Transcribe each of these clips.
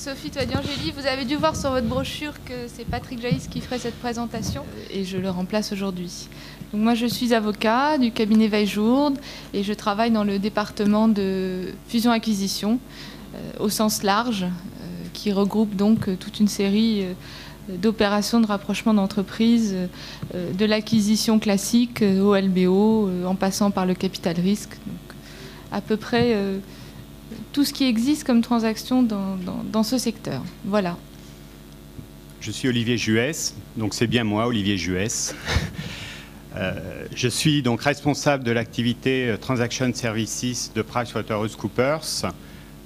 Sophie Toadiangeli, vous avez dû voir sur votre brochure que c'est Patrick Jaïs qui ferait cette présentation et je le remplace aujourd'hui. Donc moi je suis avocat du cabinet Weijourde et je travaille dans le département de fusion-acquisition au sens large qui regroupe donc toute une série d'opérations de rapprochement d'entreprises, de l'acquisition classique au LBO, en passant par le capital risque. Donc, à peu près tout ce qui existe comme transaction dans ce secteur. Voilà. Je suis Olivier Juès, donc c'est bien moi, Olivier Juès. Je suis donc responsable de l'activité Transaction Services de PricewaterhouseCoopers.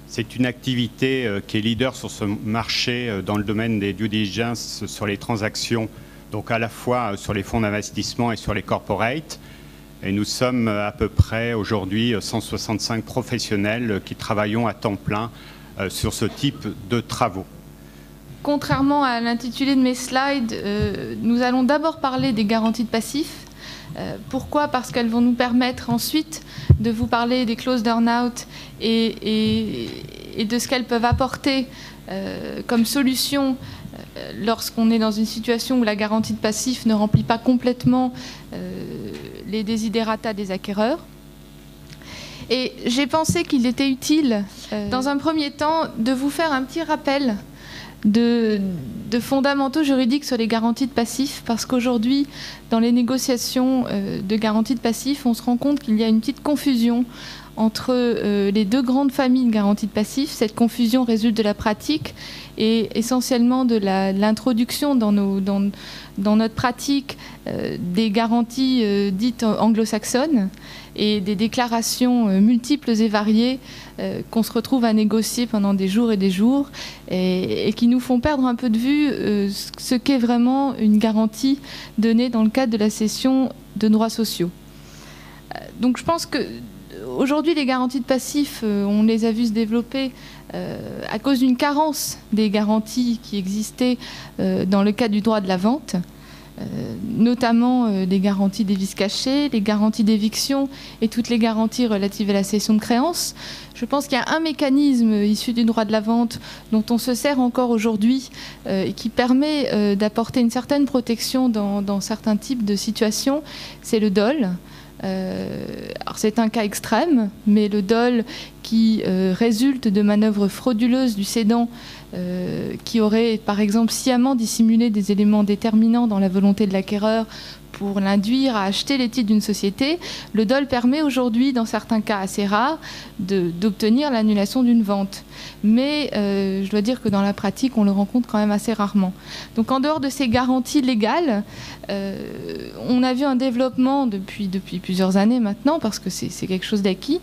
C'est une activité qui est leader sur ce marché dans le domaine des due diligence sur les transactions, donc à la fois sur les fonds d'investissement et sur les corporates. Et nous sommes à peu près aujourd'hui 165 professionnels qui travaillons à temps plein sur ce type de travaux. Contrairement à l'intitulé de mes slides, nous allons d'abord parler des garanties de passifs. Pourquoi ? Parce qu'elles vont nous permettre ensuite de vous parler des clauses d'earn-out et de ce qu'elles peuvent apporter comme solution lorsqu'on est dans une situation où la garantie de passif ne remplit pas complètement les desiderata des acquéreurs. Et j'ai pensé qu'il était utile, dans un premier temps, de vous faire un petit rappel de fondamentaux juridiques sur les garanties de passifs, parce qu'aujourd'hui, dans les négociations de garanties de passifs, on se rend compte qu'il y a une petite confusion entre les deux grandes familles de garanties de passifs. Cette confusion résulte de la pratique et essentiellement de l'introduction dans notre pratique des garanties dites anglo-saxonnes et des déclarations multiples et variées qu'on se retrouve à négocier pendant des jours et qui nous font perdre un peu de vue ce qu'est vraiment une garantie donnée dans le cadre de la cession de droits sociaux. Donc je pense que aujourd'hui, les garanties de passifs, on les a vues se développer à cause d'une carence des garanties qui existaient dans le cadre du droit de la vente, notamment les garanties des vices cachés, les garanties d'éviction et toutes les garanties relatives à la cession de créances. Je pense qu'il y a un mécanisme issu du droit de la vente dont on se sert encore aujourd'hui et qui permet d'apporter une certaine protection dans certains types de situations, c'est le dol. Alors c'est un cas extrême, mais le dol qui résulte de manœuvres frauduleuses du cédant qui aurait par exemple sciemment dissimulé des éléments déterminants dans la volonté de l'acquéreur pour l'induire à acheter les titres d'une société, le dol permet aujourd'hui, dans certains cas assez rares, d'obtenir l'annulation d'une vente. Mais je dois dire que dans la pratique, on le rencontre quand même assez rarement. Donc en dehors de ces garanties légales, on a vu un développement depuis plusieurs années maintenant, parce que c'est quelque chose d'acquis,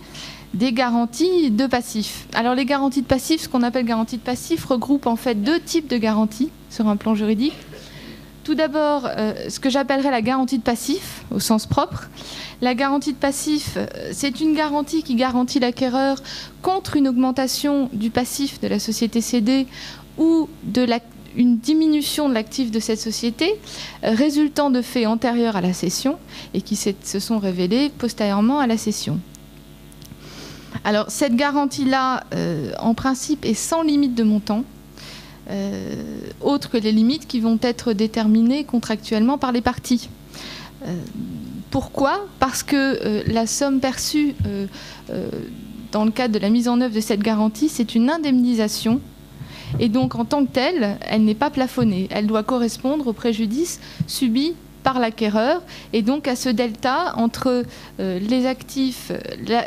des garanties de passifs. Alors les garanties de passifs, ce qu'on appelle garanties de passifs, regroupent en fait deux types de garanties sur un plan juridique. Tout d'abord, ce que j'appellerais la garantie de passif, au sens propre. La garantie de passif, c'est une garantie qui garantit l'acquéreur contre une augmentation du passif de la société cédée ou une diminution de l'actif de cette société résultant de faits antérieurs à la cession et qui se sont révélés postérieurement à la cession. Alors, cette garantie-là, en principe, est sans limite de montant. Autres que les limites qui vont être déterminées contractuellement par les parties. Pourquoi ? Parce que la somme perçue dans le cadre de la mise en œuvre de cette garantie, c'est une indemnisation et donc en tant que telle, elle n'est pas plafonnée. Elle doit correspondre au préjudice subi par l'acquéreur et donc à ce delta entre les actifs,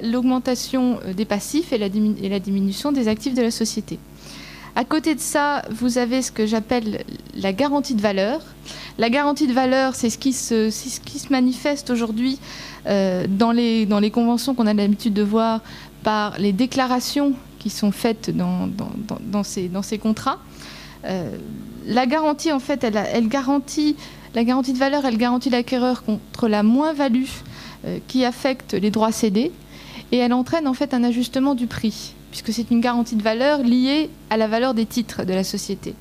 l'augmentation des passifs et la diminution des actifs de la société. À côté de ça, vous avez ce que j'appelle la garantie de valeur. La garantie de valeur, c'est ce qui se manifeste aujourd'hui dans les conventions qu'on a l'habitude de voir par les déclarations qui sont faites dans ces contrats. La garantie, en fait, la garantie de valeur, elle garantit l'acquéreur contre la moins-value qui affecte les droits cédés et elle entraîne en fait un ajustement du prix, puisque c'est une garantie de valeur liée à la valeur des titres de la société.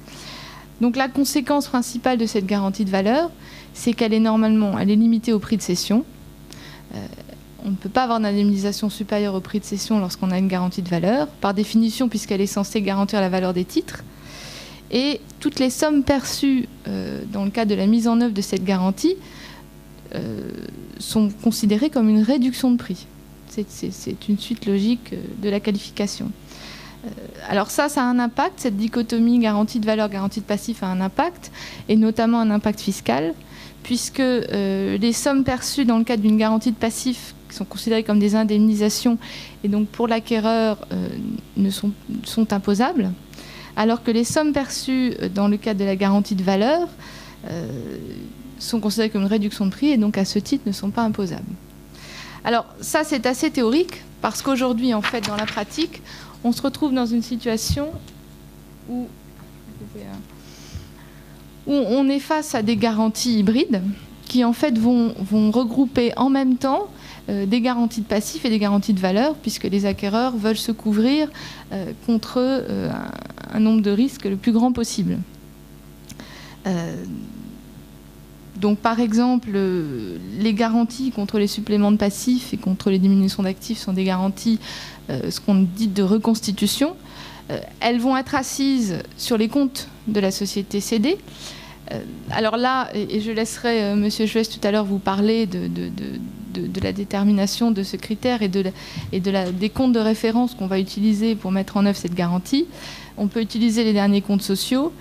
Donc la conséquence principale de cette garantie de valeur, c'est qu'elle est limitée au prix de cession. On ne peut pas avoir d'indemnisation supérieure au prix de cession lorsqu'on a une garantie de valeur, par définition, puisqu'elle est censée garantir la valeur des titres. et toutes les sommes perçues dans le cadre de la mise en œuvre de cette garantie sont considérées comme une réduction de prix. C'est une suite logique de la qualification. Alors ça a un impact, cette dichotomie garantie de valeur, garantie de passif a un impact, et notamment un impact fiscal, puisque les sommes perçues dans le cadre d'une garantie de passif qui sont considérées comme des indemnisations et donc pour l'acquéreur sont imposables, alors que les sommes perçues dans le cadre de la garantie de valeur sont considérées comme une réduction de prix et donc à ce titre ne sont pas imposables. Alors ça c'est assez théorique parce qu'aujourd'hui en fait dans la pratique on se retrouve dans une situation où on est face à des garanties hybrides qui en fait vont regrouper en même temps des garanties de passif et des garanties de valeur, puisque les acquéreurs veulent se couvrir contre un nombre de risques le plus grand possible. Donc par exemple, les garanties contre les suppléments de passifs et contre les diminutions d'actifs sont des garanties, ce qu'on dit de reconstitution. Elles vont être assises sur les comptes de la société cédée. Alors là, et je laisserai M. Juès tout à l'heure vous parler de la détermination de ce critère et des comptes de référence qu'on va utiliser pour mettre en œuvre cette garantie. On peut utiliser les derniers comptes sociaux.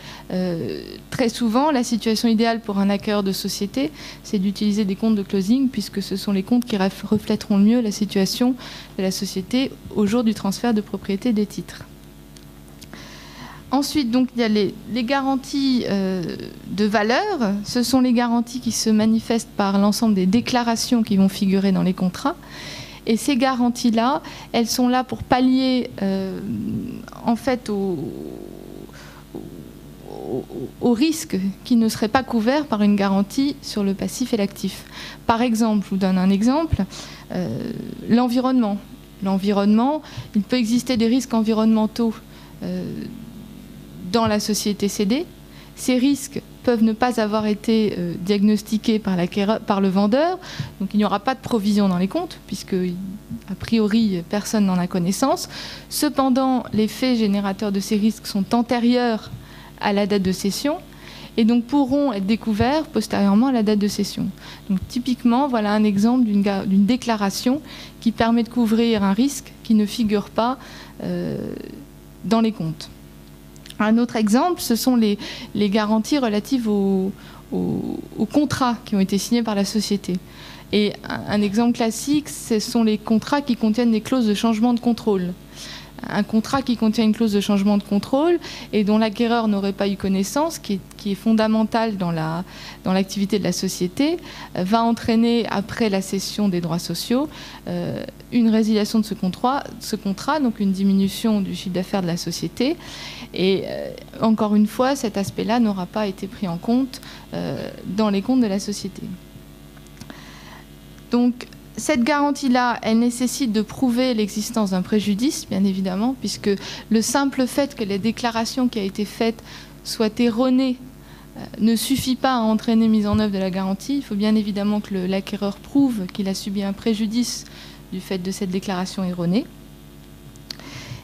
Très souvent, la situation idéale pour un acquéreur de société, c'est d'utiliser des comptes de closing, puisque ce sont les comptes qui reflèteront le mieux la situation de la société au jour du transfert de propriété des titres. Ensuite, donc, il y a les garanties de valeur. Ce sont les garanties qui se manifestent par l'ensemble des déclarations qui vont figurer dans les contrats. Et ces garanties-là, elles sont là pour pallier en fait au risque qui ne serait pas couvert par une garantie sur le passif et l'actif. Par exemple, je vous donne un exemple, l'environnement. L'environnement, il peut exister des risques environnementaux dans la société cédée. Ces risques peuvent ne pas avoir été diagnostiqués par le vendeur, donc il n'y aura pas de provision dans les comptes, puisque a priori personne n'en a connaissance. Cependant, les faits générateurs de ces risques sont antérieurs à la date de cession et donc pourront être découverts postérieurement à la date de cession. Donc typiquement, voilà un exemple d'une déclaration qui permet de couvrir un risque qui ne figure pas dans les comptes. Un autre exemple, ce sont les garanties relatives aux contrats qui ont été signés par la société. Et un exemple classique, ce sont les contrats qui contiennent des clauses de changement de contrôle. Un contrat qui contient une clause de changement de contrôle et dont l'acquéreur n'aurait pas eu connaissance, qui est fondamental dans l'activité de la société, va entraîner, après la cession des droits sociaux, une résiliation de ce contrat, donc une diminution du chiffre d'affaires de la société. Et encore une fois, cet aspect-là n'aura pas été pris en compte dans les comptes de la société. Donc, cette garantie-là, elle nécessite de prouver l'existence d'un préjudice, bien évidemment, puisque le simple fait que la déclaration qui a été faite soit erronée ne suffit pas à entraîner mise en œuvre de la garantie. Il faut bien évidemment que l'acquéreur prouve qu'il a subi un préjudice du fait de cette déclaration erronée.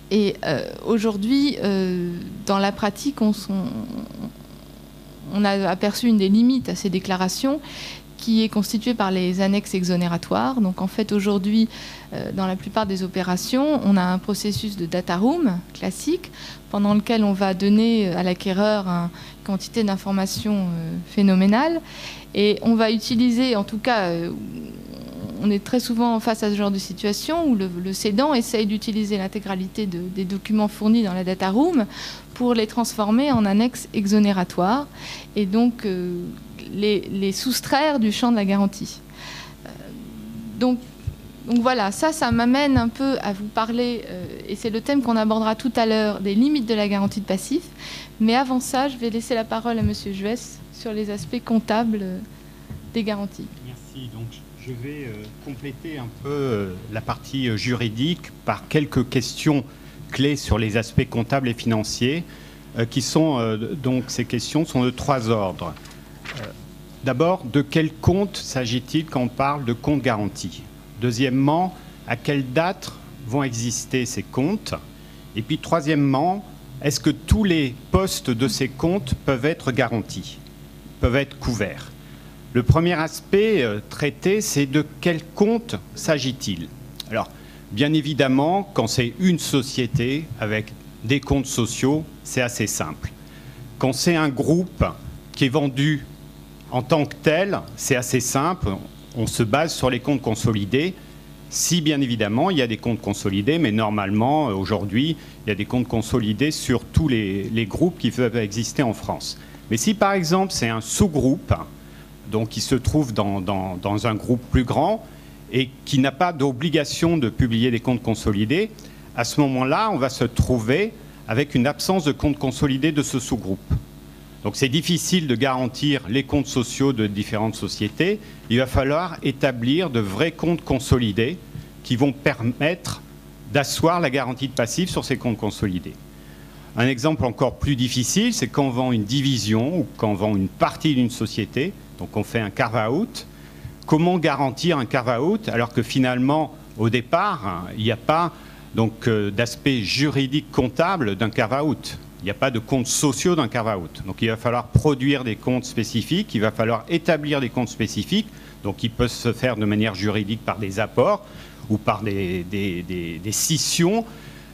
Et aujourd'hui, dans la pratique, on a aperçu une des limites à ces déclarations, qui est constituée par les annexes exonératoires. Donc en fait aujourd'hui, dans la plupart des opérations, on a un processus de data room classique pendant lequel on va donner à l'acquéreur une quantité d'informations phénoménale et on va utiliser, en tout cas, on est très souvent face à ce genre de situation où le cédant essaye d'utiliser l'intégralité des documents fournis dans la data room pour les transformer en annexes exonératoires et donc les soustraire du champ de la garantie. Donc voilà, ça m'amène un peu à vous parler, et c'est le thème qu'on abordera tout à l'heure, des limites de la garantie de passif. Mais avant ça, je vais laisser la parole à M. Juès sur les aspects comptables des garanties. Merci. Donc je vais compléter un peu la partie juridique par quelques questions clés sur les aspects comptables et financiers, qui sont, donc ces questions sont de 3 ordres. D'abord, de quel compte s'agit-il quand on parle de compte garanti? Deuxièmement, à quelle date vont exister ces comptes? Et puis, troisièmement, est-ce que tous les postes de ces comptes peuvent être garantis, peuvent être couverts? Le premier aspect traité, c'est de quel compte s'agit-il? Alors, bien évidemment, quand c'est une société avec des comptes sociaux, c'est assez simple. Quand c'est un groupe qui est vendu en tant que tel, c'est assez simple. On se base sur les comptes consolidés. Si, bien évidemment, il y a des comptes consolidés, mais normalement, aujourd'hui, il y a des comptes consolidés sur tous les groupes qui peuvent exister en France. Mais si, par exemple, c'est un sous-groupe, donc qui se trouve dans un groupe plus grand et qui n'a pas d'obligation de publier des comptes consolidés, à ce moment-là, on va se trouver avec une absence de comptes consolidés de ce sous-groupe. Donc c'est difficile de garantir les comptes sociaux de différentes sociétés. Il va falloir établir de vrais comptes consolidés qui vont permettre d'asseoir la garantie de passif sur ces comptes consolidés. Un exemple encore plus difficile, c'est quand on vend une division ou quand on vend une partie d'une société, donc on fait un carve-out. Comment garantir un carve-out alors que finalement, au départ, il n'y a pas d'aspect juridique comptable d'un carve-out. Il n'y a pas de comptes sociaux d'un carve-out. Donc il va falloir produire des comptes spécifiques, il va falloir établir des comptes spécifiques, donc ils peuvent se faire de manière juridique par des apports ou par des scissions,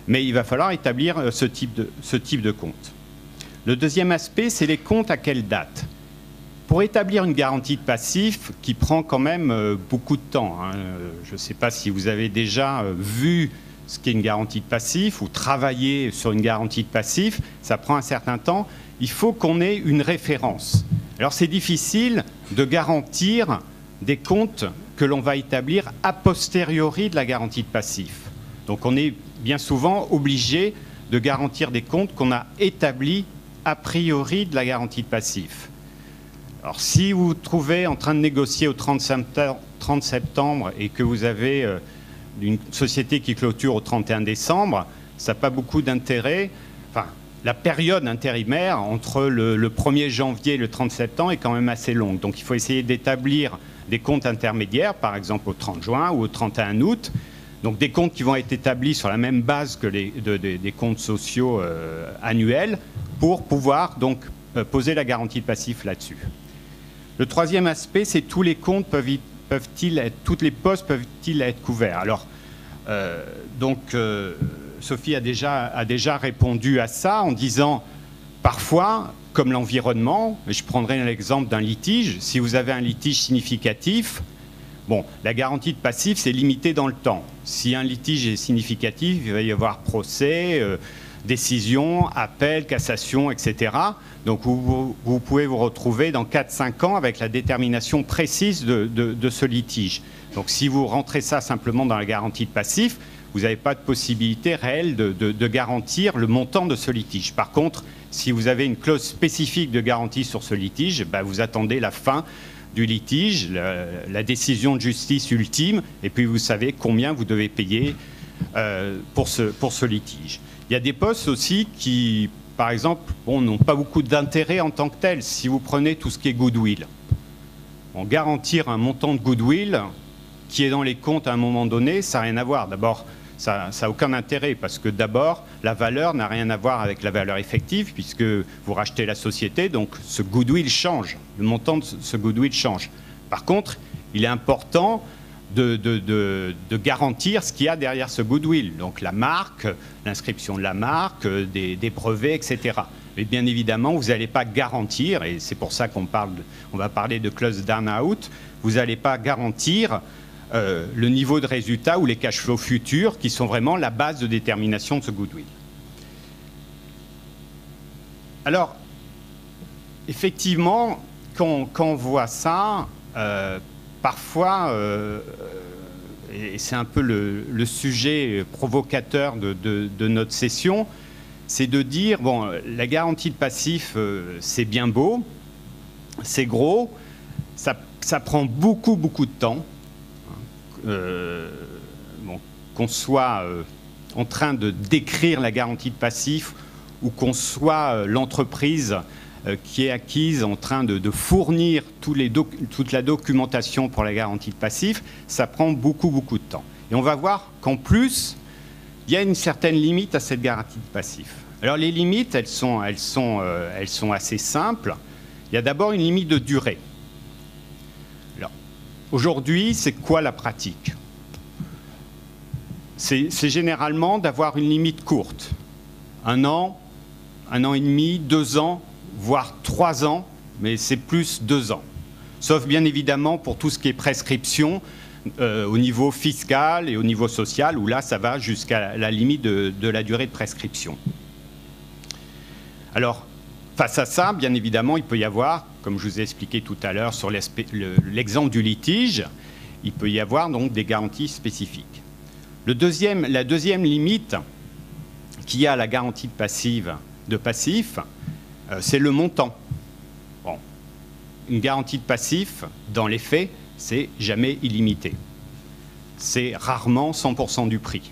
mais il va falloir établir ce type de compte. Le deuxième aspect, c'est les comptes à quelle date? Pour établir une garantie de passif qui prend quand même beaucoup de temps, hein. Je ne sais pas si vous avez déjà vu ce qui est une garantie de passif ou travailler sur une garantie de passif, ça prend un certain temps. Il faut qu'on ait une référence. Alors c'est difficile de garantir des comptes que l'on va établir a posteriori de la garantie de passif. Donc on est bien souvent obligé de garantir des comptes qu'on a établis a priori de la garantie de passif. Alors si vous vous trouvez en train de négocier au 30 septembre et que vous avez d'une société qui clôture au 31 décembre, ça n'a pas beaucoup d'intérêt. Enfin, la période intérimaire entre le 1er janvier et le 30 septembre est quand même assez longue. Donc il faut essayer d'établir des comptes intermédiaires, par exemple au 30 juin ou au 31 août. Donc des comptes qui vont être établis sur la même base que des comptes sociaux annuels pour pouvoir donc poser la garantie de passif là-dessus. Le troisième aspect, c'est tous les comptes toutes les postes peuvent-ils être couverts? Alors, Sophie a déjà répondu à ça en disant, parfois, comme l'environnement, je prendrai l'exemple d'un litige, si vous avez un litige significatif, bon, la garantie de passif, c'est limité dans le temps. Si un litige est significatif, il va y avoir procès, décision, appel, cassation, etc. Donc vous pouvez vous retrouver dans 4-5 ans avec la détermination précise de ce litige. Donc si vous rentrez ça simplement dans la garantie de passif, vous n'avez pas de possibilité réelle de garantir le montant de ce litige. Par contre, si vous avez une clause spécifique de garantie sur ce litige, ben vous attendez la fin du litige, la décision de justice ultime, et puis vous savez combien vous devez payer pour ce litige. Il y a des postes aussi qui, par exemple, n'ont pas beaucoup d'intérêt en tant que tels. Si vous prenez tout ce qui est goodwill, garantir un montant de goodwill qui est dans les comptes à un moment donné, ça n'a rien à voir. D'abord, ça n'a aucun intérêt parce que d'abord, la valeur n'a rien à voir avec la valeur effective puisque vous rachetez la société, donc ce goodwill change, le montant de ce goodwill change. Par contre, il est important de garantir ce qu'il y a derrière ce goodwill, donc la marque, l'inscription de la marque, des brevets, etc. Mais bien évidemment, vous n'allez pas garantir, et c'est pour ça qu'on va parler de clause d'earn-out, vous n'allez pas garantir le niveau de résultat ou les cash flows futurs qui sont vraiment la base de détermination de ce goodwill. Alors, effectivement, quand on voit ça, parfois, et c'est un peu le sujet provocateur de notre session, c'est de dire, bon, la garantie de passif, c'est bien beau, c'est gros, ça prend beaucoup de temps. Qu'on soit en train de décrire la garantie de passif ou qu'on soit l'entreprise qui est acquise en train de fournir toute la documentation pour la garantie de passif, ça prend beaucoup de temps. Et on va voir qu'en plus, il y a une certaine limite à cette garantie de passif. Alors les limites, elles sont assez simples. Il y a d'abord une limite de durée. Alors, aujourd'hui, c'est quoi la pratique? C'est généralement d'avoir une limite courte. 1 an et demi, 2 ans, voire 3 ans, mais c'est plus 2 ans. Sauf bien évidemment pour tout ce qui est prescription au niveau fiscal et au niveau social, où là, ça va jusqu'à la limite de la durée de prescription. Alors, face à ça, bien évidemment, il peut y avoir, comme je vous ai expliqué tout à l'heure sur l'exemple du litige, il peut y avoir donc des garanties spécifiques. La deuxième limite qu'il y a à la garantie de passif, c'est le montant. Bon, une garantie de passif, dans les faits, c'est jamais illimité. C'est rarement 100% du prix.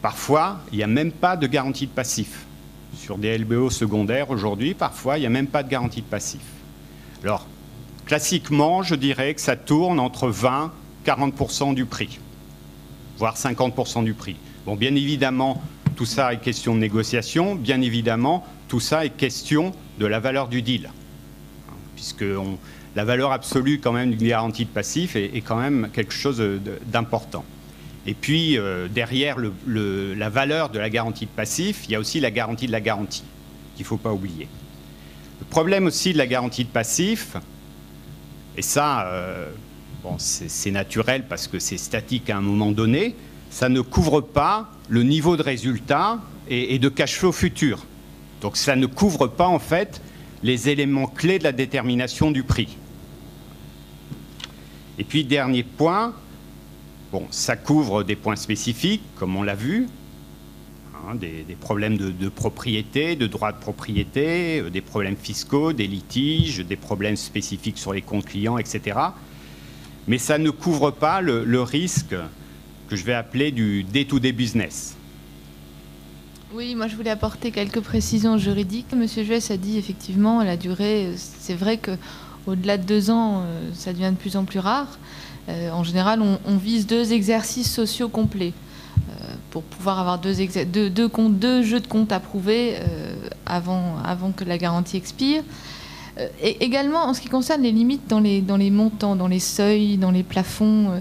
Parfois, il n'y a même pas de garantie de passif. Sur des LBO secondaires, aujourd'hui, parfois, il n'y a même pas de garantie de passif. Alors, classiquement, je dirais que ça tourne entre 20 et 40% du prix, voire 50% du prix. Bon, bien évidemment, tout ça est question de négociation. Bien évidemment, tout ça est question de la valeur du deal. Puisque la valeur absolue quand même d'une garantie de passif est quand même quelque chose d'important. Et puis, derrière la valeur de la garantie de passif, il y a aussi la garantie de la garantie, qu'il ne faut pas oublier. Le problème aussi de la garantie de passif, et ça, bon, c'est naturel parce que c'est statique à un moment donné, ça ne couvre pas le niveau de résultat et de cash flow futur. Donc ça ne couvre pas en fait les éléments clés de la détermination du prix. Et puis dernier point, bon, ça couvre des points spécifiques, comme on l'a vu, hein, des problèmes de propriété, de droit de propriété, des problèmes fiscaux, des litiges, des problèmes spécifiques sur les comptes clients, etc. Mais ça ne couvre pas le risque que je vais appeler du day-to-day business. Oui, moi je voulais apporter quelques précisions juridiques. Monsieur Juès a dit effectivement la durée, c'est vrai qu'au-delà de 2 ans, ça devient de plus en plus rare. En général, on vise 2 exercices sociaux complets pour pouvoir avoir 2 jeux de compte approuvés avant que la garantie expire. Et également, en ce qui concerne les limites dans les montants, dans les seuils, dans les plafonds,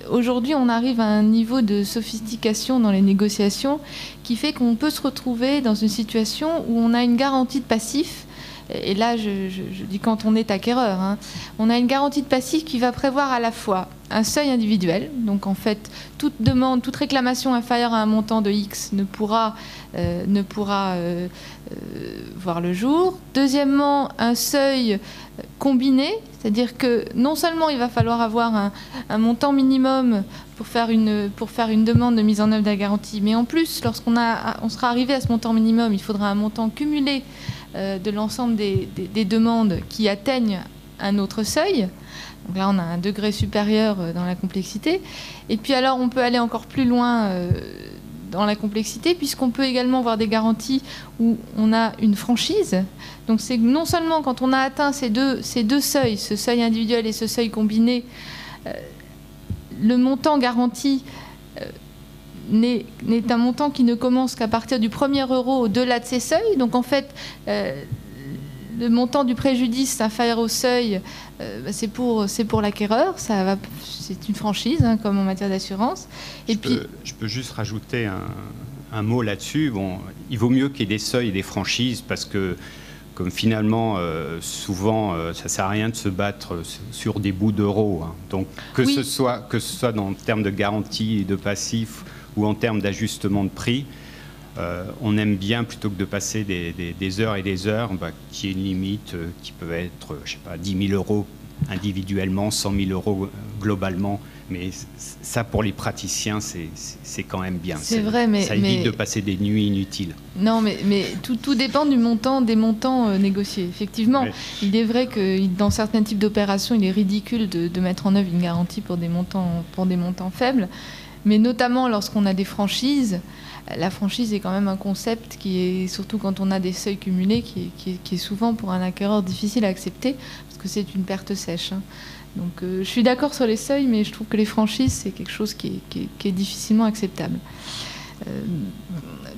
aujourd'hui, on arrive à un niveau de sophistication dans les négociations qui fait qu'on peut se retrouver dans une situation où on a une garantie de passif. Et là, je dis quand on est acquéreur, hein, on a une garantie de passif qui va prévoir à la fois un seuil individuel. Donc en fait, toute demande, toute réclamation inférieure à un montant de X ne pourra voir le jour. Deuxièmement, un seuil combiné, c'est-à-dire que non seulement il va falloir avoir un montant minimum pour faire une demande de mise en œuvre de la garantie, mais en plus, lorsqu'on sera arrivé à ce montant minimum, il faudra un montant cumulé de l'ensemble des demandes qui atteignent un autre seuil. Donc là, on a un degré supérieur dans la complexité. Et puis alors, on peut aller encore plus loin dans la complexité, puisqu'on peut également voir des garanties où on a une franchise. Donc c'est non seulement quand on a atteint ces deux seuils, ce seuil individuel et ce seuil combiné, le montant garanti n'est un montant qui ne commence qu'à partir du 1er euro au-delà de ces seuils. Donc en fait, le montant du préjudice inférieur au seuil, c'est pour l'acquéreur. C'est une franchise, hein, comme en matière d'assurance. Je peux juste rajouter un mot là-dessus. Bon, il vaut mieux qu'il y ait des seuils et des franchises parce que, comme finalement, souvent, ça ne sert à rien de se battre sur des bouts d'euros. Hein. Donc, que ce soit en termes de garantie et de passif ou en termes d'ajustement de prix, on aime bien, plutôt que de passer des heures et des heures, qu'il y ait une limite qui peut être, je sais pas, 10 000 euros individuellement, 100 000 euros globalement. Mais ça, pour les praticiens, c'est quand même bien. C'est vrai, mais ça évite de passer des nuits inutiles. Non, mais tout dépend des montants négociés. Effectivement, ouais. Il est vrai que dans certains types d'opérations, il est ridicule de mettre en œuvre une garantie pour des montants faibles. Mais notamment lorsqu'on a des franchises, la franchise est quand même un concept qui est, surtout quand on a des seuils cumulés, qui est souvent pour un acquéreur difficile à accepter, parce que c'est une perte sèche. Hein. Donc je suis d'accord sur les seuils, mais je trouve que les franchises, c'est quelque chose qui est difficilement acceptable.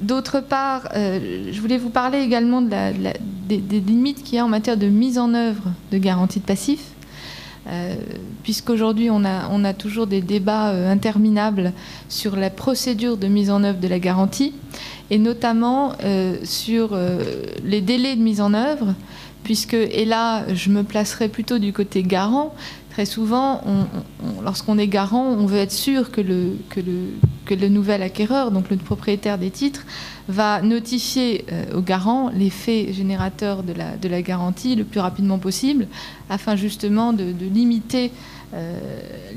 D'autre part, je voulais vous parler également des limites qu'il y a en matière de mise en œuvre de garantie de passif, puisqu'aujourd'hui on a toujours des débats interminables sur la procédure de mise en œuvre de la garantie, et notamment sur les délais de mise en œuvre, puisque, et là je me placerai plutôt du côté garant. Très souvent, lorsqu'on est garant, on veut être sûr que le nouvel acquéreur, donc le propriétaire des titres, va notifier au garant les faits générateurs de la garantie le plus rapidement possible, afin justement de limiter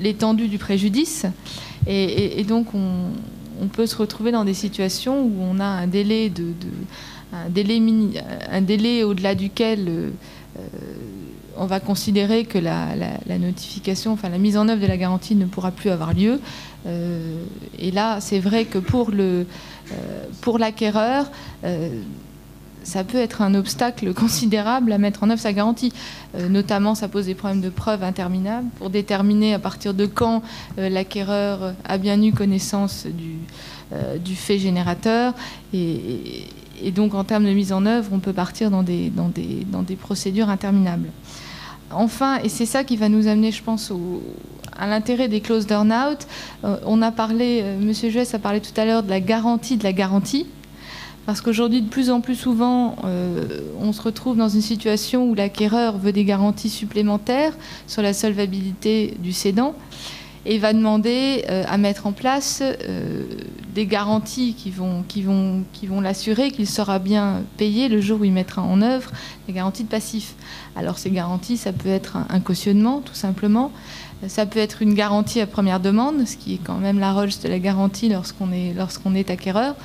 l'étendue du préjudice. Et donc, on peut se retrouver dans des situations où on a un délai au-delà duquel on va considérer que la notification, enfin la mise en œuvre de la garantie ne pourra plus avoir lieu. Et là, c'est vrai que pour l'acquéreur, ça peut être un obstacle considérable à mettre en œuvre sa garantie. Notamment, ça pose des problèmes de preuve interminables pour déterminer à partir de quand l'acquéreur a bien eu connaissance du fait générateur. Et donc, en termes de mise en œuvre, on peut partir dans des procédures interminables. Enfin, et c'est ça qui va nous amener, je pense, à l'intérêt des clauses d'earn-out. On a parlé, M. Juès a parlé tout à l'heure de la garantie, parce qu'aujourd'hui, de plus en plus souvent, on se retrouve dans une situation où l'acquéreur veut des garanties supplémentaires sur la solvabilité du cédant et va demander à mettre en place des garanties qui vont l'assurer qu'il sera bien payé le jour où il mettra en œuvre les garanties de passif. Alors ces garanties, ça peut être un cautionnement, tout simplement. Ça peut être une garantie à première demande, ce qui est quand même la rôle de la garantie lorsqu'on est acquéreur,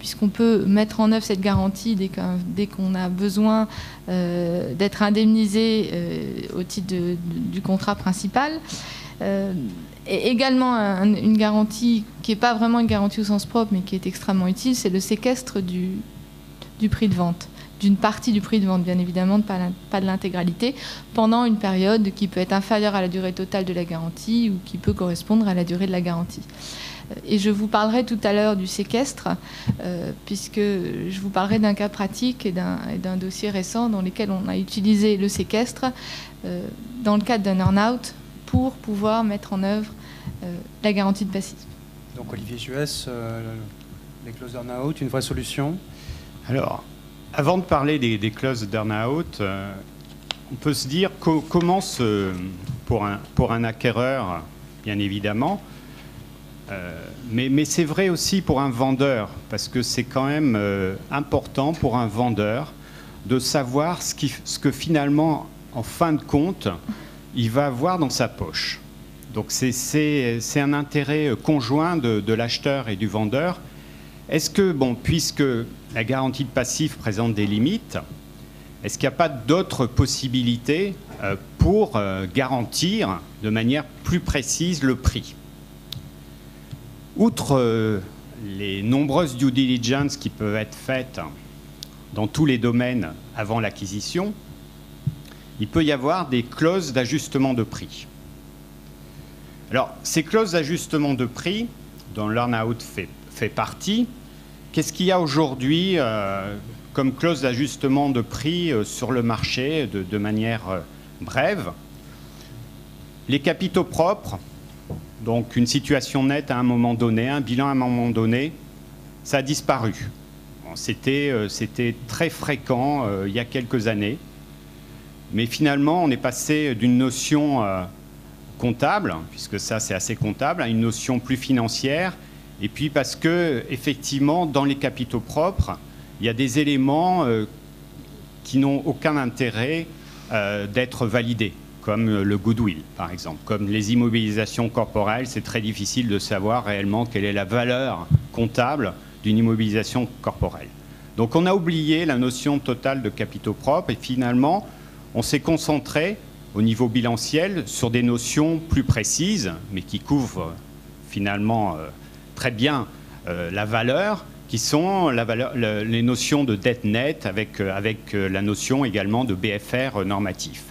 puisqu'on peut mettre en œuvre cette garantie dès qu'on a besoin d'être indemnisé au titre du contrat principal. Et également une garantie qui n'est pas vraiment une garantie au sens propre, mais qui est extrêmement utile, c'est le séquestre du prix de vente, d'une partie du prix de vente, bien évidemment, pas de l'intégralité, pendant une période qui peut être inférieure à la durée totale de la garantie ou qui peut correspondre à la durée de la garantie. Et je vous parlerai tout à l'heure du séquestre, puisque je vous parlerai d'un cas pratique et d'un dossier récent dans lequel on a utilisé le séquestre dans le cadre d'un earn-out pour pouvoir mettre en œuvre la garantie de passif. Donc Olivier Juès, les clauses d'earn-out, une vraie solution? Alors, avant de parler des clauses d'earn-out, on peut se dire comment pour un acquéreur, bien évidemment, mais c'est vrai aussi pour un vendeur, parce que c'est quand même important pour un vendeur de savoir ce que finalement, en fin de compte, il va avoir dans sa poche. Donc c'est un intérêt conjoint de l'acheteur et du vendeur. Est-ce que, puisque la garantie de passif présente des limites, est-ce qu'il n'y a pas d'autres possibilités pour garantir de manière plus précise le prix? Outre les nombreuses due diligence qui peuvent être faites dans tous les domaines avant l'acquisition, il peut y avoir des clauses d'ajustement de prix. Alors, ces clauses d'ajustement de prix, dont l'earn-out fait partie, qu'est-ce qu'il y a aujourd'hui comme clause d'ajustement de prix sur le marché de manière brève? Les capitaux propres, donc une situation nette à un moment donné, un bilan à un moment donné, ça a disparu. Bon, c'était très fréquent il y a quelques années. Mais finalement, on est passé d'une notion comptable, puisque ça c'est assez comptable, à une notion plus financière. Et puis parce que, effectivement, dans les capitaux propres, il y a des éléments qui n'ont aucun intérêt d'être validés, comme le goodwill, par exemple. Comme les immobilisations corporelles, c'est très difficile de savoir réellement quelle est la valeur comptable d'une immobilisation corporelle. Donc on a oublié la notion totale de capitaux propres et finalement, on s'est concentré au niveau bilanciel sur des notions plus précises, mais qui couvrent finalement très bien la valeur, qui sont les notions de dette nette avec la notion également de BFR normatif.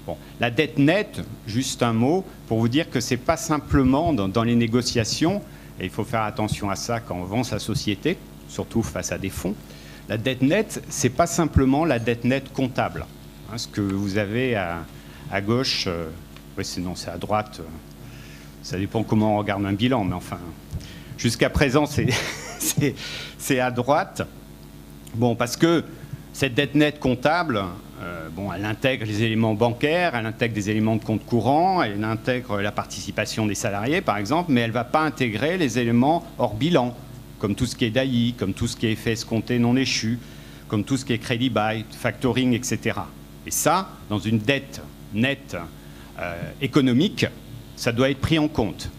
Bon, la dette nette, juste un mot pour vous dire que ce n'est pas simplement dans les négociations, et il faut faire attention à ça quand on vend sa société, surtout face à des fonds. La dette nette, ce n'est pas simplement la dette nette comptable. Hein, ce que vous avez à gauche, oui, sinon c'est à droite, ça dépend comment on regarde un bilan, mais enfin, jusqu'à présent, c'est à droite. Bon, parce que cette dette nette comptable, bon, elle intègre les éléments bancaires, elle intègre des éléments de compte courant, elle intègre la participation des salariés, par exemple, mais elle ne va pas intégrer les éléments hors bilan, comme tout ce qui est DAI, comme tout ce qui est effet escompté non échu, comme tout ce qui est crédit buy, factoring, etc. Et ça, dans une dette nette économique, ça doit être pris en compte.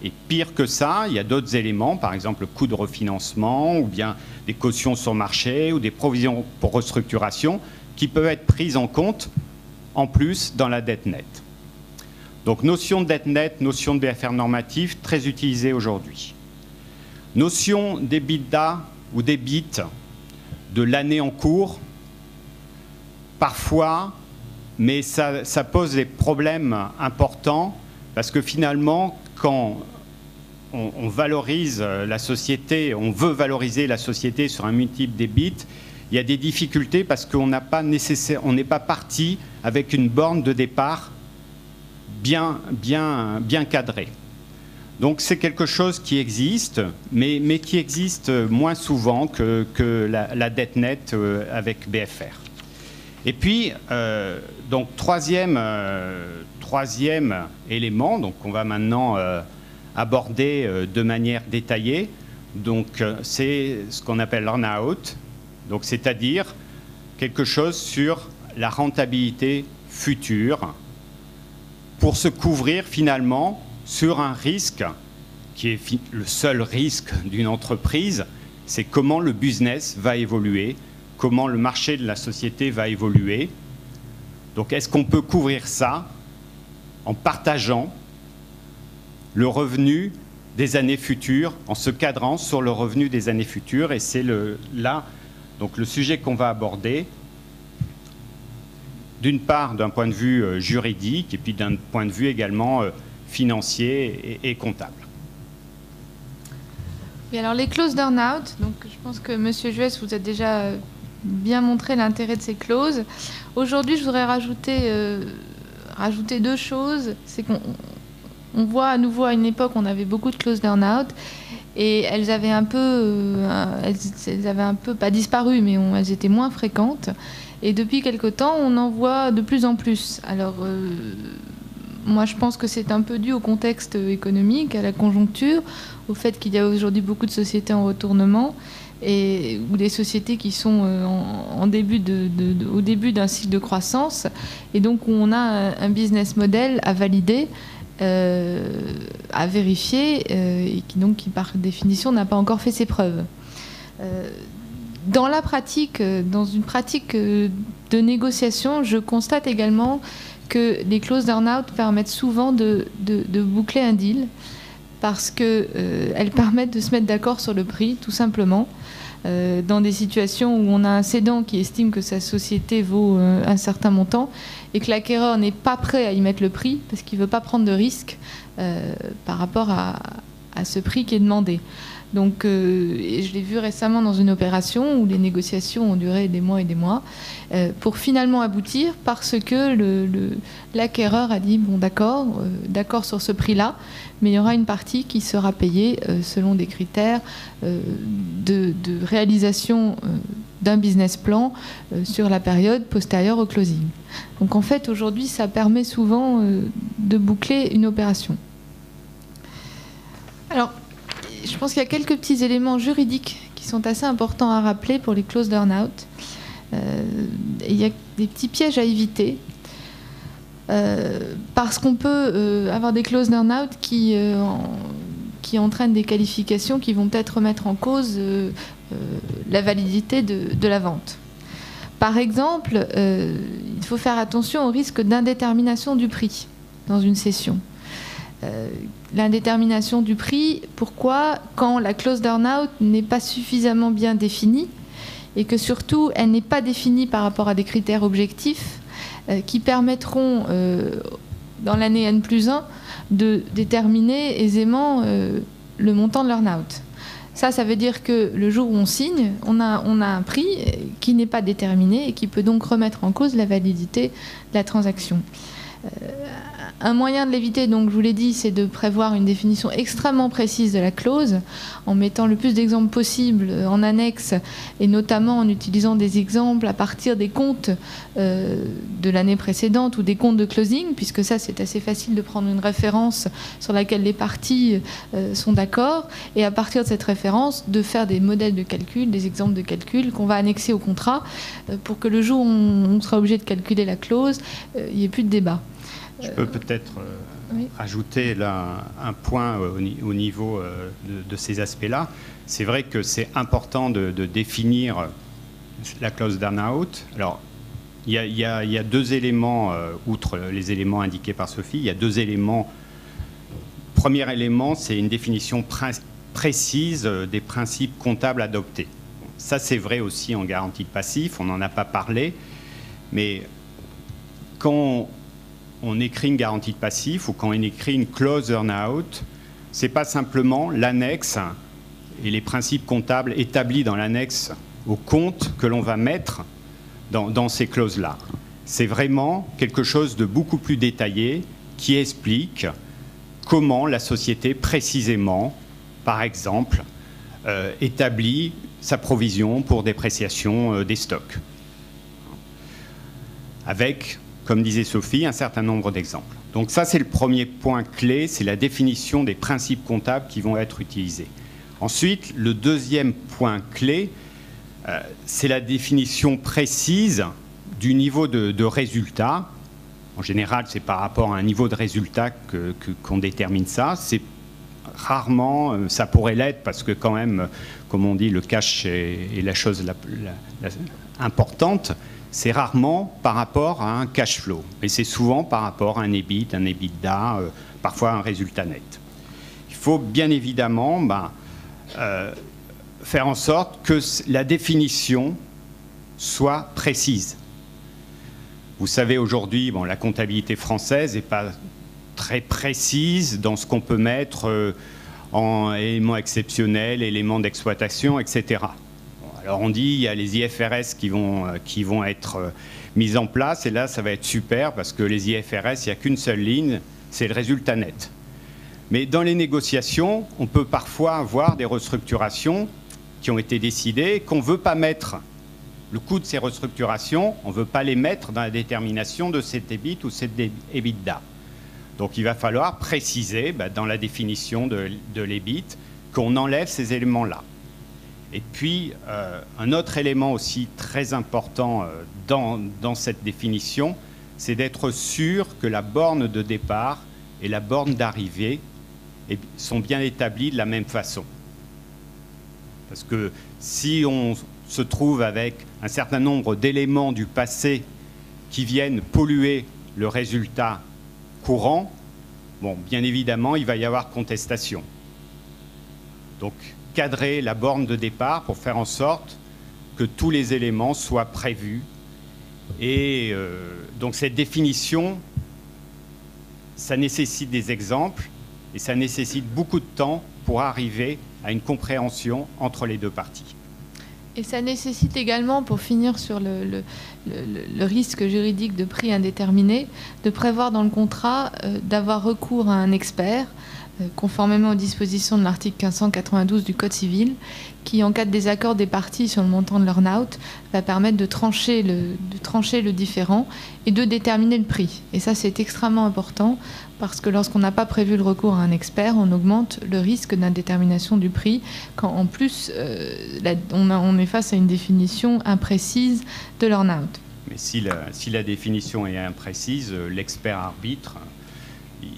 Et pire que ça, il y a d'autres éléments, par exemple le coût de refinancement, ou bien des cautions sur marché, ou des provisions pour restructuration, qui peuvent être prises en compte, en plus, dans la dette nette. Donc, notion de dette nette, notion de BFR normatif, très utilisée aujourd'hui. Notion d'EBITDA ou d'EBIT de l'année en cours, parfois, mais ça pose des problèmes importants, parce que finalement, quand on valorise la société, on veut valoriser la société sur un multiple d'EBIT, il y a des difficultés parce qu'on n'est pas parti avec une borne de départ bien cadrée. Donc c'est quelque chose qui existe, mais qui existe moins souvent que la dette nette avec BFR. Et puis, donc troisième élément, donc on va maintenant aborder de manière détaillée, donc c'est ce qu'on appelle l'earn-out, donc c'est-à-dire quelque chose sur la rentabilité future pour se couvrir finalement sur un risque qui est le seul risque d'une entreprise, c'est comment le business va évoluer, comment le marché de la société va évoluer. Donc est-ce qu'on peut couvrir ça en partageant le revenu des années futures, en se cadrant sur le revenu des années futures, et c'est là donc le sujet qu'on va aborder, d'une part d'un point de vue juridique, et puis d'un point de vue également financier et comptable. Et alors les clauses d'earn-out, donc je pense que M. Juès vous a déjà bien montré l'intérêt de ces clauses. Aujourd'hui, je voudrais rajouter deux choses. C'est qu'on voit à nouveau à une époque, on avait beaucoup de clauses d'earn-out et elles avaient un peu, pas disparu, mais elles étaient moins fréquentes. Et depuis quelque temps, on en voit de plus en plus. Alors, moi, je pense que c'est un peu dû au contexte économique, à la conjoncture, au fait qu'il y a aujourd'hui beaucoup de sociétés en retournement ou des sociétés qui sont au début d'un cycle de croissance, et donc où on a un business model à valider, à vérifier, et qui par définition n'a pas encore fait ses preuves. Dans la pratique, dans une pratique de négociation, je constate également que les clauses d'earn-out permettent souvent de boucler un deal, parce qu'elles permettent de se mettre d'accord sur le prix, tout simplement, dans des situations où on a un cédant qui estime que sa société vaut un certain montant et que l'acquéreur n'est pas prêt à y mettre le prix parce qu'il ne veut pas prendre de risque par rapport à ce prix qui est demandé. Donc, et je l'ai vu récemment dans une opération où les négociations ont duré des mois et des mois pour finalement aboutir, parce que l'acquéreur a dit bon, d'accord sur ce prix-là, mais il y aura une partie qui sera payée selon des critères de réalisation d'un business plan sur la période postérieure au closing. Donc en fait, aujourd'hui, ça permet souvent de boucler une opération. Alors, je pense qu'il y a quelques petits éléments juridiques qui sont assez importants à rappeler pour les clauses d'earn-out. Il y a des petits pièges à éviter, parce qu'on peut avoir des clauses d'earn-out qui entraînent des qualifications qui vont peut-être remettre en cause la validité de la vente. Par exemple, il faut faire attention au risque d'indétermination du prix dans une cession. L'indétermination du prix, pourquoi? Quand la clause d'earn-out n'est pas suffisamment bien définie, et que surtout elle n'est pas définie par rapport à des critères objectifs qui permettront dans l'année N+1 de déterminer aisément le montant de l'earn-out. Ça veut dire que le jour où on signe, on a un prix qui n'est pas déterminé et qui peut donc remettre en cause la validité de la transaction. Un moyen de l'éviter, donc je vous l'ai dit, c'est de prévoir une définition extrêmement précise de la clause en mettant le plus d'exemples possible en annexe et notamment en utilisant des exemples à partir des comptes de l'année précédente ou des comptes de closing, puisque ça c'est assez facile de prendre une référence sur laquelle les parties sont d'accord et à partir de cette référence de faire des modèles de calcul, des exemples de calcul qu'on va annexer au contrat pour que le jour où on sera obligé de calculer la clause, il n'y ait plus de débat. Je peux peut-être ajouter là un point au niveau de ces aspects-là. C'est vrai que c'est important de définir la clause d'earn-out. Alors, il y a deux éléments, outre les éléments indiqués par Sophie, il y a deux éléments. Premier élément, c'est une définition précise des principes comptables adoptés. Ça, c'est vrai aussi en garantie de passif, on n'en a pas parlé, mais quand on écrit une garantie de passif ou quand on écrit une clause earn-out, ce n'est pas simplement l'annexe et les principes comptables établis dans l'annexe au compte que l'on va mettre dans ces clauses-là. C'est vraiment quelque chose de beaucoup plus détaillé qui explique comment la société précisément, par exemple, établit sa provision pour dépréciation des stocks. Avec, comme disait Sophie, un certain nombre d'exemples. Donc ça, c'est le premier point clé, c'est la définition des principes comptables qui vont être utilisés. Ensuite, le deuxième point clé, c'est la définition précise du niveau de résultat. En général, c'est par rapport à un niveau de résultat qu'on détermine ça. C'est rarement, ça pourrait l'être, parce que quand même, comme on dit, le cash est la chose la importante. C'est rarement par rapport à un cash flow, mais c'est souvent par rapport à un EBIT, un EBITDA, parfois un résultat net. Il faut bien évidemment faire en sorte que la définition soit précise. Vous savez, aujourd'hui, la comptabilité française n'est pas très précise dans ce qu'on peut mettre en éléments exceptionnels, éléments d'exploitation, etc. Alors on dit il y a les IFRS qui vont être mis en place et là ça va être super parce que les IFRS, il n'y a qu'une seule ligne, c'est le résultat net. Mais dans les négociations, on peut parfois avoir des restructurations qui ont été décidées, qu'on ne veut pas mettre le coût de ces restructurations, on ne veut pas les mettre dans la détermination de cet EBIT ou cet EBITDA. Donc il va falloir préciser dans la définition de l'EBIT qu'on enlève ces éléments-là. Et puis, un autre élément aussi très important dans cette définition, c'est d'être sûr que la borne de départ et la borne d'arrivée sont bien établies de la même façon. Parce que si on se trouve avec un certain nombre d'éléments du passé qui viennent polluer le résultat courant, bien évidemment, il va y avoir contestation. Donc, cadrer la borne de départ pour faire en sorte que tous les éléments soient prévus. Et donc cette définition, ça nécessite des exemples et ça nécessite beaucoup de temps pour arriver à une compréhension entre les deux parties. Et ça nécessite également, pour finir sur le risque juridique de prix indéterminé, de prévoir dans le contrat d'avoir recours à un expert, conformément aux dispositions de l'article 1592 du Code civil, qui, en cas de désaccord des parties sur le montant de l'earn-out, va permettre de trancher le différend et de déterminer le prix. Et ça, c'est extrêmement important, parce que lorsqu'on n'a pas prévu le recours à un expert, on augmente le risque d'indétermination du prix, quand en plus, on est face à une définition imprécise de l'earn-out. Mais si la définition est imprécise, l'expert arbitre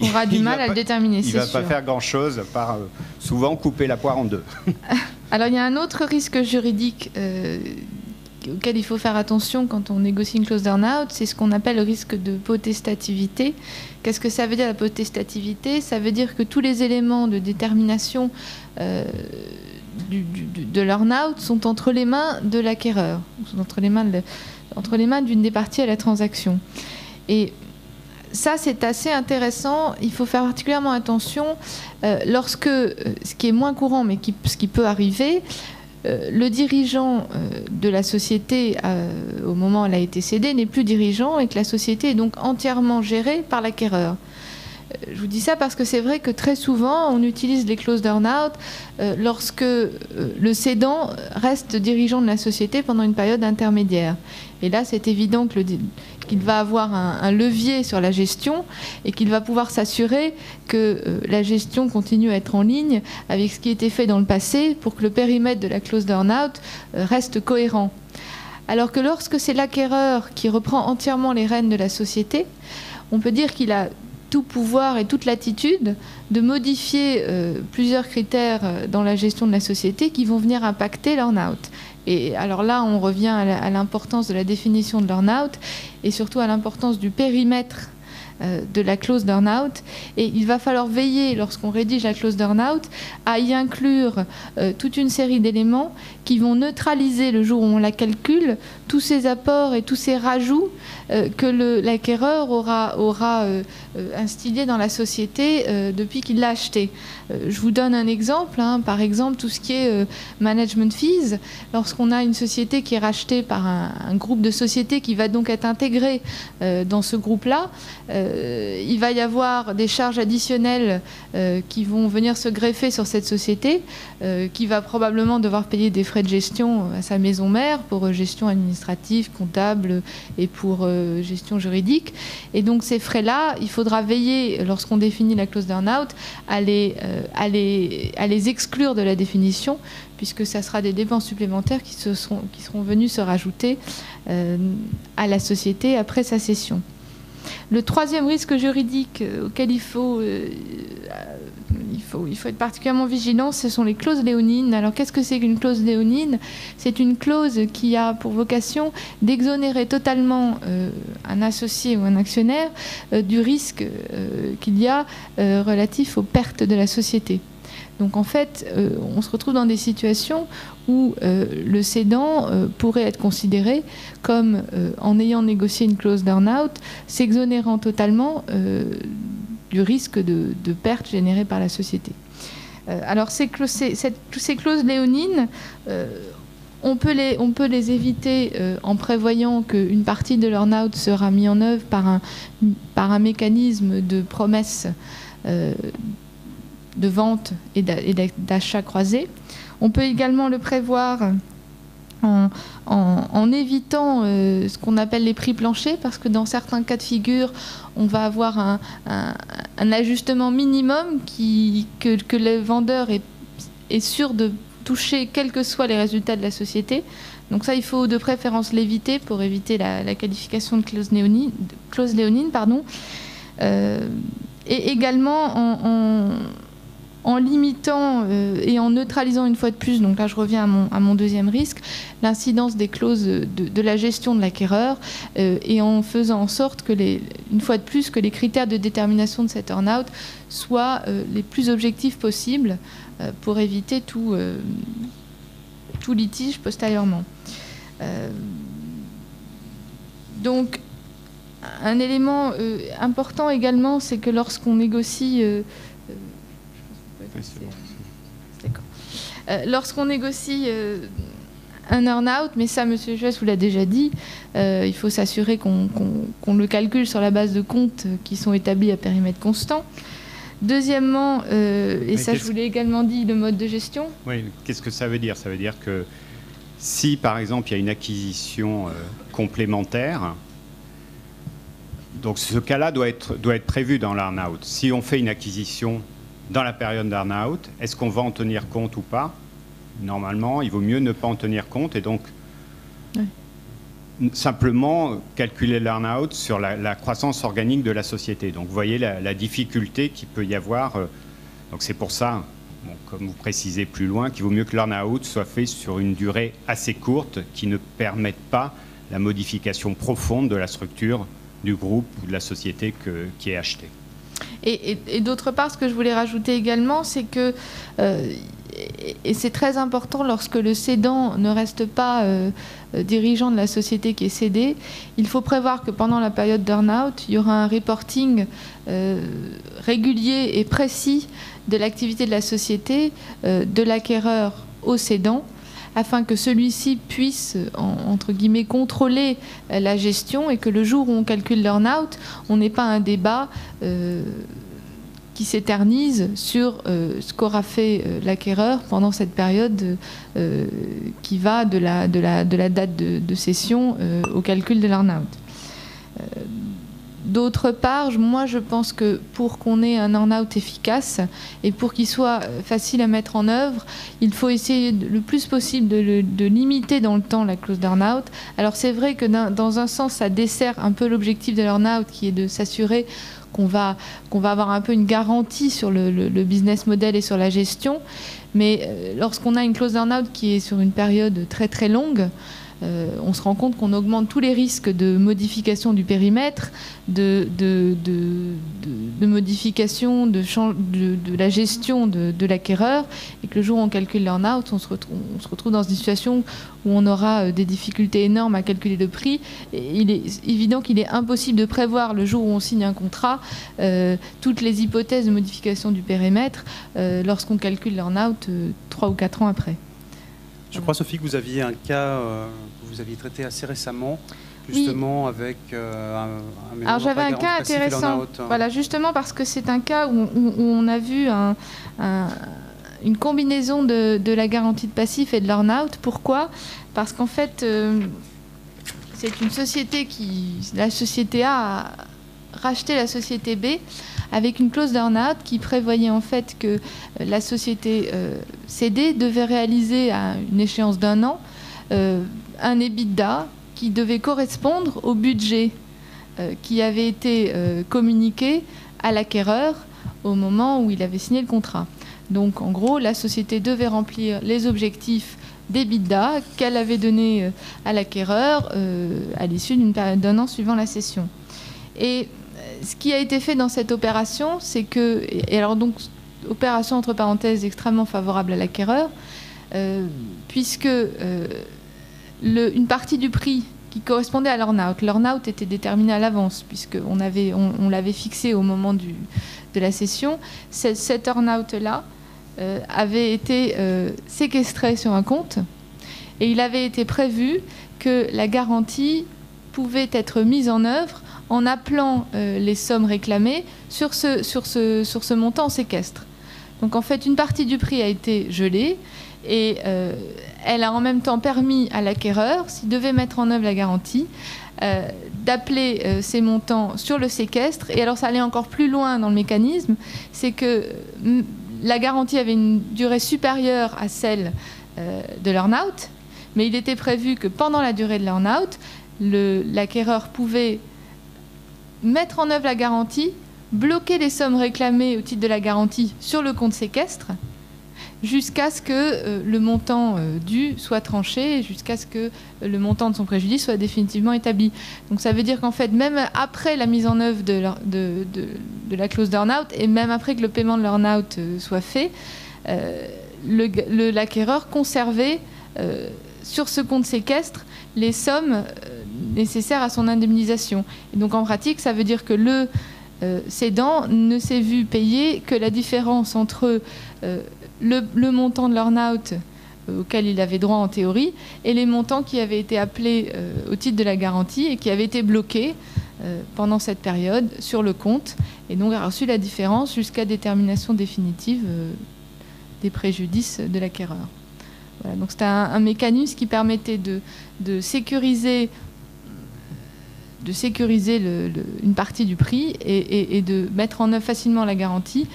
aura du mal à le déterminer, c'est sûr. Il ne va pas faire grand-chose, à part souvent couper la poire en deux. Alors, il y a un autre risque juridique auquel il faut faire attention quand on négocie une clause d'earn-out, c'est ce qu'on appelle le risque de potestativité. Qu'est-ce que ça veut dire, la potestativité? Ça veut dire que tous les éléments de détermination de l'earn-out sont entre les mains de l'acquéreur, sont entre les mains d'une des parties à la transaction. Et ça, c'est assez intéressant. Il faut faire particulièrement attention lorsque, ce qui est moins courant, mais ce qui peut arriver, le dirigeant de la société, au moment où elle a été cédée, n'est plus dirigeant et que la société est donc entièrement gérée par l'acquéreur. Je vous dis ça parce que c'est vrai que très souvent, on utilise les clauses d'earn-out lorsque le cédant reste dirigeant de la société pendant une période intermédiaire. Et là, c'est évident qu'il va avoir un levier sur la gestion et qu'il va pouvoir s'assurer que la gestion continue à être en ligne avec ce qui a été fait dans le passé pour que le périmètre de la clause d'earn-out reste cohérent. Alors que lorsque c'est l'acquéreur qui reprend entièrement les rênes de la société, on peut dire qu'il a tout pouvoir et toute latitude de modifier plusieurs critères dans la gestion de la société qui vont venir impacter l'earn-out. Et alors là, on revient à l'importance de la définition de l'earn-out et surtout à l'importance du périmètre de la clause d'earn-out. Et il va falloir veiller, lorsqu'on rédige la clause d'earn-out, à y inclure toute une série d'éléments qui vont neutraliser, le jour où on la calcule, tous ces apports et tous ces rajouts que l'acquéreur aura instillés dans la société depuis qu'il l'a acheté. Je vous donne un exemple, par exemple tout ce qui est management fees. Lorsqu'on a une société qui est rachetée par un groupe de sociétés qui va donc être intégré dans ce groupe-là, il va y avoir des charges additionnelles qui vont venir se greffer sur cette société, qui va probablement devoir payer des frais de gestion à sa maison mère pour gestion administrative, comptable et pour gestion juridique. Et donc ces frais-là, il faudra veiller, lorsqu'on définit la clause d'earn-out, à les exclure de la définition, puisque ça sera des dépenses supplémentaires qui seront venues se rajouter à la société après sa cession. Le troisième risque juridique auquel il faut être particulièrement vigilant, ce sont les clauses léonines. Alors qu'est-ce que c'est qu'une clause léonine? C'est une clause qui a pour vocation d'exonérer totalement un associé ou un actionnaire du risque qu'il y a relatif aux pertes de la société. Donc en fait, on se retrouve dans des situations où le cédant pourrait être considéré comme, en ayant négocié une clause d'earn-out, s'exonérant totalement du risque de perte générée par la société. Alors ces clauses léonines, on peut les éviter en prévoyant qu'une partie de l'earn-out sera mise en œuvre par un mécanisme de promesse de vente et d'achat croisé. On peut également le prévoir en évitant ce qu'on appelle les prix planchers, parce que dans certains cas de figure, on va avoir un ajustement minimum que le vendeur est sûr de toucher, quels que soient les résultats de la société. Donc ça, il faut de préférence l'éviter pour éviter la qualification de clause léonine. Et également en limitant et en neutralisant une fois de plus, donc là je reviens à mon deuxième risque, l'incidence des clauses de la gestion de l'acquéreur et en faisant en sorte que une fois de plus, que les critères de détermination de cet earn-out soient les plus objectifs possibles pour éviter tout litige postérieurement. Donc un élément important également, c'est que lorsqu'on négocie lorsqu'on négocie un earn-out, mais ça, M. Juès vous l'a déjà dit, il faut s'assurer qu'on le calcule sur la base de comptes qui sont établis à périmètre constant. Deuxièmement, et ça je vous l'ai également dit, le mode de gestion. Oui, qu'est-ce que ça veut dire? Ça veut dire que si, par exemple, il y a une acquisition complémentaire, donc ce cas-là doit être prévu dans l'earn-out. Si on fait une acquisition dans la période d'earn-out, est-ce qu'on va en tenir compte ou pas? Normalement, il vaut mieux ne pas en tenir compte et donc simplement calculer l'earn-out sur la croissance organique de la société. Donc vous voyez la difficulté qu'il peut y avoir. Donc c'est pour ça, comme vous précisez plus loin, qu'il vaut mieux que l'earn-out soit fait sur une durée assez courte qui ne permette pas la modification profonde de la structure du groupe ou de la société qui est achetée. Et d'autre part, ce que je voulais rajouter également, c'est que et c'est très important lorsque le cédant ne reste pas dirigeant de la société qui est cédée, il faut prévoir que pendant la période d'earn-out, il y aura un reporting régulier et précis de l'activité de la société, de l'acquéreur au cédant, afin que celui-ci puisse, entre guillemets, contrôler la gestion et que le jour où on calcule l'earn-out, on n'ait pas un débat qui s'éternise sur ce qu'aura fait l'acquéreur pendant cette période qui va de la date de cession au calcul de l'earn-out. D'autre part, moi je pense que pour qu'on ait un earn-out efficace et pour qu'il soit facile à mettre en œuvre, il faut essayer le plus possible de limiter dans le temps la clause d'earn-out. Alors c'est vrai que dans un sens, ça dessert un peu l'objectif de l'earn-out qui est de s'assurer qu'on va avoir un peu une garantie sur le business model et sur la gestion. Mais lorsqu'on a une clause d'earn-out qui est sur une période très très longue, on se rend compte qu'on augmente tous les risques de modification du périmètre, de modification de la gestion de l'acquéreur, et que le jour où on calcule l'earn-out, on se retrouve dans une situation où on aura des difficultés énormes à calculer le prix. Et il est évident qu'il est impossible de prévoir le jour où on signe un contrat toutes les hypothèses de modification du périmètre lorsqu'on calcule l'earn-out 3 ou 4 ans après. Je crois, Sophie, que vous aviez un cas que vous aviez traité assez récemment, justement, oui, avec un mélange. Alors j'avais un cas intéressant, voilà, justement parce que c'est un cas où on a vu une combinaison de la garantie de passif et de l'earn-out. Pourquoi ? Parce qu'en fait, c'est une société la société A a racheté la société B avec une clause d'earn-out qui prévoyait en fait que la société cédée devait réaliser à une échéance d'1 an un EBITDA qui devait correspondre au budget qui avait été communiqué à l'acquéreur au moment où il avait signé le contrat. Donc en gros, la société devait remplir les objectifs d'EBITDA qu'elle avait donné à l'acquéreur à l'issue d'une période d'1 an suivant la cession. Et ce qui a été fait dans cette opération, c'est que, et alors donc opération entre parenthèses extrêmement favorable à l'acquéreur, puisque une partie du prix qui correspondait à l'earn-out était déterminé à l'avance, puisqu'on l'avait fixé au moment de la cession. Cet earn-out-là avait été séquestré sur un compte, et il avait été prévu que la garantie pouvait être mise en œuvre en appelant les sommes réclamées sur ce montant en séquestre. Donc en fait, une partie du prix a été gelée et elle a en même temps permis à l'acquéreur, s'il devait mettre en œuvre la garantie, d'appeler ces montants sur le séquestre. Et alors ça allait encore plus loin dans le mécanisme, c'est que la garantie avait une durée supérieure à celle de l'earn-out, mais il était prévu que pendant la durée de l'earn-out, l'acquéreur pouvait mettre en œuvre la garantie, bloquer les sommes réclamées au titre de la garantie sur le compte séquestre, jusqu'à ce que le montant dû soit tranché, jusqu'à ce que le montant de son préjudice soit définitivement établi. Donc ça veut dire qu'en fait, même après la mise en œuvre de la clause d'earn-out, et même après que le paiement de l'earn-out soit fait, l'acquéreur conservait sur ce compte séquestre les sommes nécessaires à son indemnisation. Et donc en pratique, ça veut dire que le cédant ne s'est vu payer que la différence entre le montant de l'earn-out auquel il avait droit en théorie et les montants qui avaient été appelés au titre de la garantie et qui avaient été bloqués pendant cette période sur le compte, et donc a reçu la différence jusqu'à détermination définitive des préjudices de l'acquéreur. Voilà, donc c'était un mécanisme qui permettait de sécuriser une partie du prix et de mettre en œuvre facilement la garantie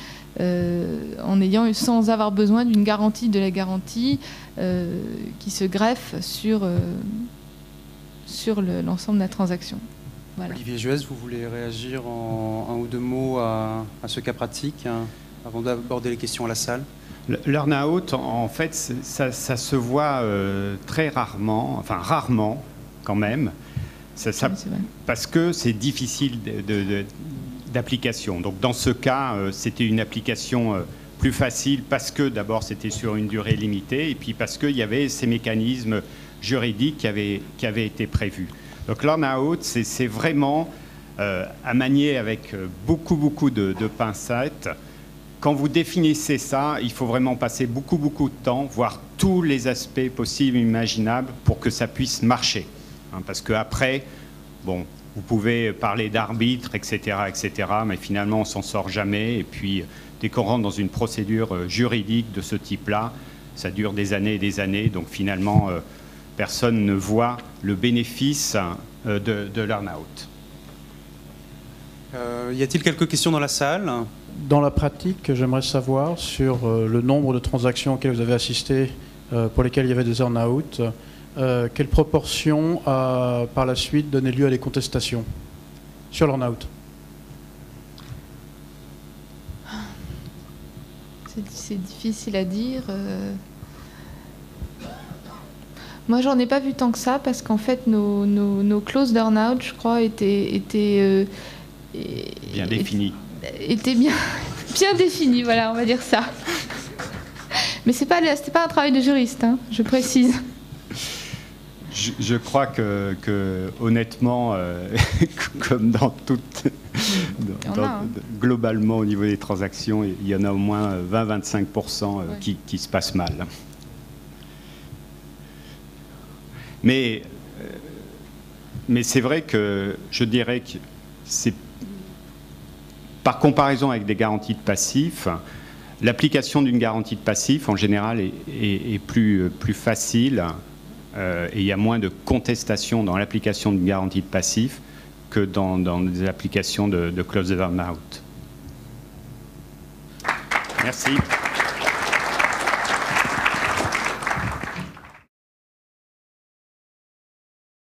sans avoir besoin d'une garantie de la garantie qui se greffe sur l'ensemble de la transaction. Voilà. Olivier Juès, vous voulez réagir en un ou deux mots à ce cas pratique avant d'aborder les questions à la salle? L'earn-out, en fait, ça se voit très rarement, enfin rarement quand même, parce que c'est difficile d'application. Donc dans ce cas, c'était une application plus facile parce que d'abord c'était sur une durée limitée et puis parce qu'il y avait ces mécanismes juridiques qui avaient été prévus. Donc l'earn-out, c'est vraiment à manier avec beaucoup de pincettes. Quand vous définissez ça, il faut vraiment passer beaucoup de temps, voir tous les aspects possibles et imaginables pour que ça puisse marcher. Parce qu'après, bon, vous pouvez parler d'arbitre, etc., mais finalement on s'en sort jamais. Et puis dès qu'on rentre dans une procédure juridique de ce type-là, ça dure des années et des années. Donc finalement, personne ne voit le bénéfice de l'earn-out. Y a-t-il quelques questions dans la salle? Dans la pratique, j'aimerais savoir sur le nombre de transactions auxquelles vous avez assisté pour lesquelles il y avait des earn-out, quelle proportion a par la suite donné lieu à des contestations sur l'earn-out? C'est difficile à dire. Moi, j'en ai pas vu tant que ça parce qu'en fait, nos clauses d'earn-out, je crois, étaient bien définies. Étaient bien définies, voilà, on va dire ça. Mais c'était pas un travail de juriste, hein, je précise. Je crois que honnêtement, comme dans toutes, globalement au niveau des transactions, il y en a au moins 20-25% qui se passent mal. Mais c'est vrai que je dirais que c'est, par comparaison avec des garanties de passifs, l'application d'une garantie de passif en général est plus facile. Et il y a moins de contestation dans l'application d'une garantie de passif que dans des applications de clause de earn-out. Merci.